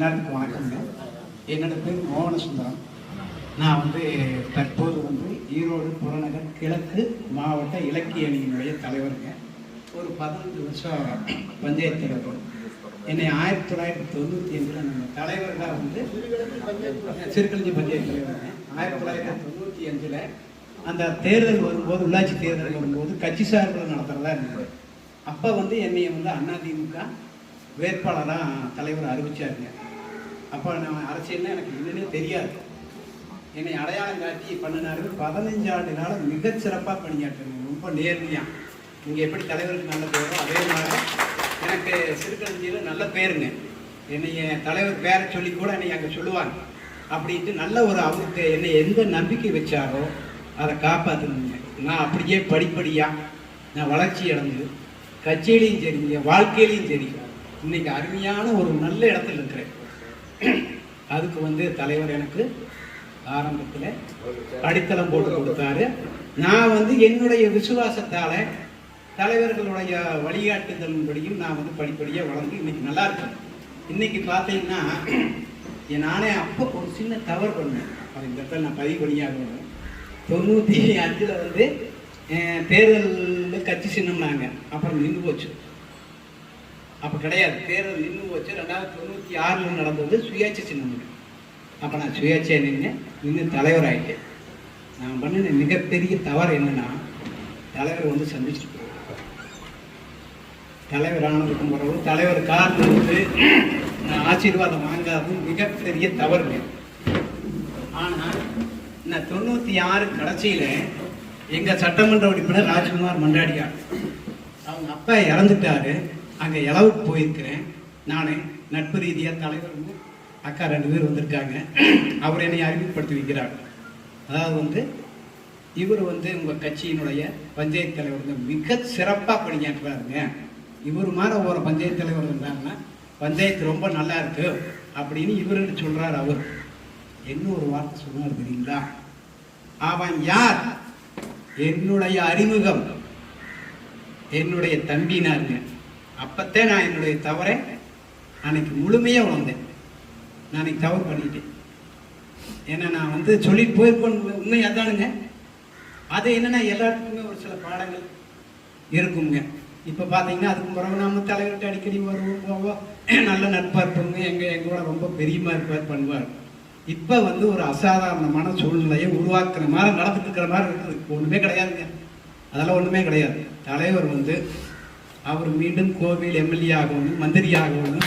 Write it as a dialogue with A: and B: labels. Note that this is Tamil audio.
A: எல்லாத்துக்கும் வணக்கங்க. என்னோட பேர் மோகனசுந்தரம். நான் வந்து தற்போது வந்து ஈரோடு புறநகர் கிழக்கு மாவட்ட இலக்கிய அணியினுடைய தலைவருங்க. ஒரு 15 வருஷம் பஞ்சாயத்து தலைவர். என்னை 1995 நம்ம தலைவர்களாக வந்து சிறுக்கழிஞ்சி பஞ்சாயத்து தலைவருங்க. 1995 அந்த தேர்தல் வரும்போது, உள்ளாட்சி தேர்தல் வரும்போது கட்சி சார்பில் நடத்துகிறதா இருந்தது. அப்போ வந்து என்னை வந்து அதிமுக வேட்பாளராக தலைவர் அறிவிச்சாருங்க. அப்போ நான் அரசியல்னா எனக்கு என்னன்னே தெரியாது. என்னை அடையாளம் காட்டி பண்ணினாரு. 15 ஆண்டு காலம் மிகச்சிறப்பாக பணியாற்றுங்க. ரொம்ப நேர்மையாக. நீங்கள் எப்படி தலைவருக்கு நல்ல பேரோ அதே மாதிரி எனக்கு சிறுக்கழிஞ்சியில் நல்ல பேருங்க. என்னைய தலைவர் பேரை சொல்லி கூட என்னை அங்கே சொல்லுவாங்க. அப்படின்ட்டு நல்ல ஒரு அவருக்கு என்னை எந்த நம்பிக்கை வச்சாரோ அதை காப்பாற்றணுங்க. நான் அப்படியே படிப்படியாக நான் வளர்ச்சி அடைஞ்சு கட்சியிலையும் சரிங்க, வாழ்க்கையிலையும் சரி, இன்னைக்கு அருமையான ஒரு நல்ல இடத்துல இருக்கிறேன். அதுக்கு வந்து தலைவர் எனக்கு ஆரம்பத்தில் அடித்தளம் போட்டு கொடுத்தாரு. நான் வந்து என்னுடைய விசுவாசத்தால் தலைவர்களுடைய வழிகாட்டுதலின்படியும் நான் வந்து படிப்படியாக வளர்ந்து இன்னைக்கு நல்லா இருக்கேன். இன்னைக்கு பார்த்தீங்கன்னா நானே அப்போ ஒரு சின்ன தவறு பண்ணேன். அது இந்த இடத்துல நான் பதிவு பண்ணியாக 95 வந்து தேர்தலில் கட்சி சின்னம்னாங்க. அப்புறம் நின்று போச்சு. அப்போ கிடையாது, தேர்தல் நின்று போச்சு. 1996 நடந்தது சுயேட்சை சின்னம். அப்போ நான் சுயேட்சையை நின்று தலைவர் ஆகிட்டேன். நான் பண்ணின மிகப்பெரிய தவறு என்னன்னா, தலைவர் வந்து சந்திச்சுட்டு தலைவர் ஆனதுக்கு பிறகு தலைவர் காரில் வந்து நான் ஆசீர்வாதம் வாங்காது மிகப்பெரிய தவறுங்க. ஆனால் நான் 96 கடைசியில் எங்கள் சட்டமன்ற உறுப்பினர் ராஜ்குமார் மண்டாடியார் அவங்க அப்பா இறந்துட்டாரு. அங்கே இளவுக்கு போயிருக்கிறேன். நான் நட்பு ரீதியாக தலைவர் வந்து அக்கா 2 பேர் வந்திருக்காங்க. அவர் என்னை அறிமுகப்படுத்தி வைக்கிறாங்க. அதாவது வந்து இவர் வந்து உங்கள் கட்சியினுடைய பஞ்சாயத்து தலைவர் வந்து மிக சிறப்பாக பணியாற்றுறாருங்க. இவர் மாதிரி ஒரு பஞ்சாயத்து தலைவர் இருந்தாங்கன்னா பஞ்சாயத்து ரொம்ப நல்லா இருக்கு அப்படின்னு இவர்கிட்ட சொல்கிறார். அவர் என்ன ஒரு வார்த்தை சொன்னார் தெரியுங்களா? அவன் யார்? என்னுடைய அறிமுகம் என்னுடைய தம்பினாருங்க. அப்பத்தான் நான் என்னுடைய தவறை அன்னைக்கு முழுமையாக உணர்ந்தேன். நான் அன்னைக்கு தவறு பண்ணிட்டேன். ஏன்னா நான் வந்து சொல்லிட்டு போயிருப்பேன். உண்மை அதானுங்க. அது என்னன்னா எல்லாத்துக்குமே ஒரு சில பாடங்கள் இருக்குங்க. இப்போ பார்த்தீங்கன்னா அதுக்கு பிறகு நம்ம தலைவர்கிட்ட அடிக்கடி வருவோம், போவோம், நல்ல நட்பாக இருப்போங்க. எங்களோட ரொம்ப பெரியமாக இருப்பார், பண்ணுவார். இப்போ வந்து ஒரு அசாதாரணமான சூழ்நிலையை உருவாக்குற மாதிரி நடந்துட்டு இருக்கிற மாதிரி இருக்குது. ஒன்றுமே கிடையாதுங்க. அதெல்லாம் ஒன்றுமே கிடையாது. தலைவர் வந்து அவர் மீண்டும் கோவில் எம்எல்ஏ ஆகணும், மந்திரி ஆகணும்,